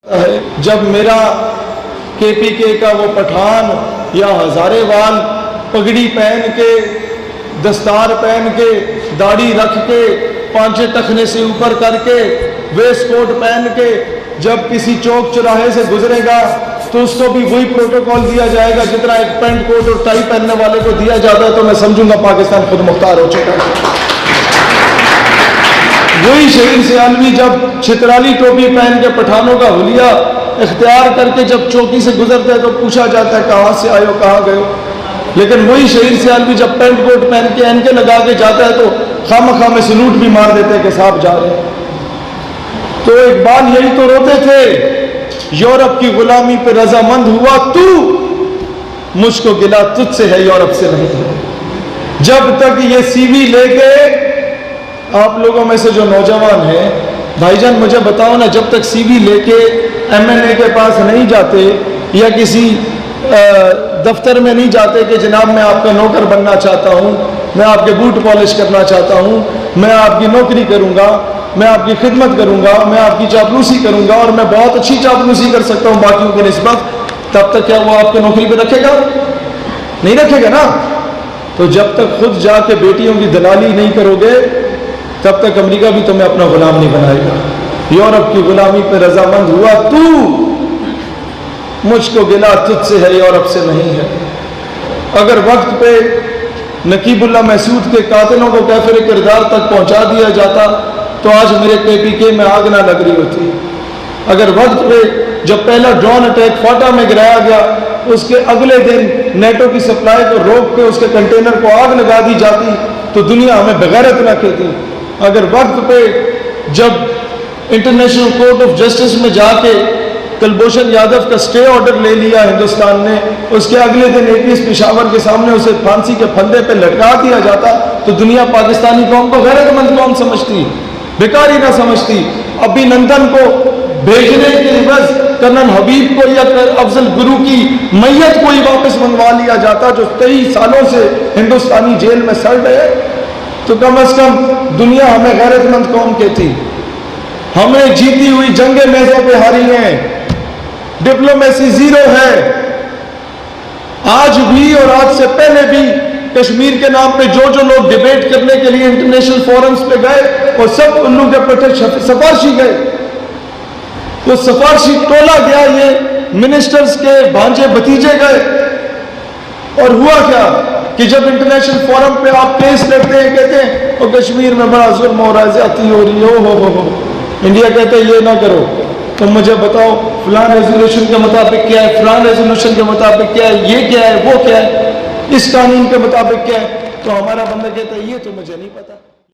جب میرا کے پی کے کا وہ پٹھان یا ہزارے وال پگڑی پہن کے دستار پہن کے داڑھی رکھ کے پانچے ٹخنے سے اوپر کر کے ویسٹ کوٹ پہن کے جب کسی چوک چوراہے سے گزرے گا تو اس کو بھی وہی پروٹوکول دیا جائے گا جتنا ایک پینٹ کوٹ اور ٹائی پہننے والے کو دیا جاتا ہے، تو میں سمجھوں گا پاکستان خود مختار ہو چکا ہے۔ وہی شہید سیالوی جب چھترالی ٹوپی پہن کے پٹھانوں کا حلیہ اختیار کر کے جب چوکی سے گزرتے ہیں تو پوچھا جاتا ہے کہاں سے آئے ہو، کہاں گئے ہو، لیکن وہی شہید سیالوی جب پینٹ کوٹ پہن کے اینکے لگا کے جاتا ہے تو خامخواہ میں سلوٹ بھی مار دیتے ہیں کہ صاحب جا رہے ہیں۔ تو اقبال یہی تو روتے تھے، یورپ کی غلامی پہ رضامند ہوا تو، مجھ کو گلا تجھ سے ہے یورپ سے نہیں ہے۔ جب تک یہ سی وی لے کے آپ لوگوں میں سے جو نوجوان ہیں بھائی جان مجھے بتاؤ نا، جب تک سی وی لے کے ایم این اے کے پاس نہیں جاتے یا کسی دفتر میں نہیں جاتے کہ جناب میں آپ کا نوکر بننا چاہتا ہوں، میں آپ کے بوٹ پالش کرنا چاہتا ہوں، میں آپ کی نوکری کروں گا، میں آپ کی خدمت کروں گا، میں آپ کی چاپلوسی کروں گا اور میں بہت اچھی چاپلوسی کر سکتا ہوں باقیوں کی نسبت، تب تک کیا وہ آپ کو نوکری پہ رکھے گا؟ نہیں رکھے گا نا۔ تو جب تک خود جا کے بیٹیوں کی دلالی نہیں کرو گے تب تک امریکہ بھی تمہیں اپنا غلام نہیں بنائے گا۔ یورپ کی غلامی پہ رضامند ہوا تو، مجھ کو گلا تجھ سے ہے یورپ سے نہیں ہے۔ اگر وقت پہ نقیب اللہ محسود کے قاتلوں کو کیفر کردار تک پہنچا دیا جاتا تو آج میرے کے پی کے میں آگ نہ لگ رہی ہوتی۔ اگر وقت پہ جب پہلا ڈرون اٹیک فاٹا میں گرایا گیا اس کے اگلے دن نیٹو کی سپلائی کو روک کے اس کے کنٹینر کو آگ لگا دی جاتی تو دنیا ہمیں بغیرت نہ کہتی۔ اگر وقت پہ جب انٹرنیشنل کورٹ آف جسٹس میں جا کے کلبھوشن یادو کا سٹے آرڈر لے لیا ہندوستان نے، اس کے اگلے دن APS پشاور کے سامنے اسے پھانسی کے پھندے پہ لٹکا دیا جاتا تو دنیا پاکستانی قوم کو غیرت مند قوم سمجھتی، بیکاری نہ سمجھتی۔ ابھی نندن کو بھیجنے کے عوض کرنل حبیب کو یا افضل گرو کی میت کو ہی واپس منگوا لیا جاتا جو 23 سالوں سے ہندوستانی جیل میں سڑ رہے، تو کم از کم دنیا ہمیں غیرت مند قوم کہتی۔ ہمیں جیتی ہوئی جنگیں میزوں پہ ہاری ہیں، ڈپلومیسی زیرو ہے۔ آج بھی اور آج سے پہلے بھی کشمیر کے نام پہ جو لوگ ڈیبیٹ کرنے کے لیے انٹرنیشنل فورمز پہ گئے وہ سب الو کے پٹھے سفارشی گئے، وہ سفارشی ٹولا گیا، یہ منسٹرز کے بھانجے بھتیجے گئے۔ اور ہوا کیا کہ جب انٹرنیشنل فورم پہ آپ کیس لڑتے ہیں کہتے ہیں وہ کشمیر میں بڑا ظلم ہو رہا ہے، زیادتی ہو رہی ہے، ہو انڈیا کہتے ہیں یہ نہ کرو، تم مجھے بتاؤ فلان ریزولوشن کے مطابق کیا ہے، فلان ریزولوشن کے مطابق کیا ہے، یہ کیا ہے، وہ کیا ہے، اس قانون کے مطابق کیا ہے، تو ہمارا بندہ کہتا ہے یہ تو مجھے نہیں پتا۔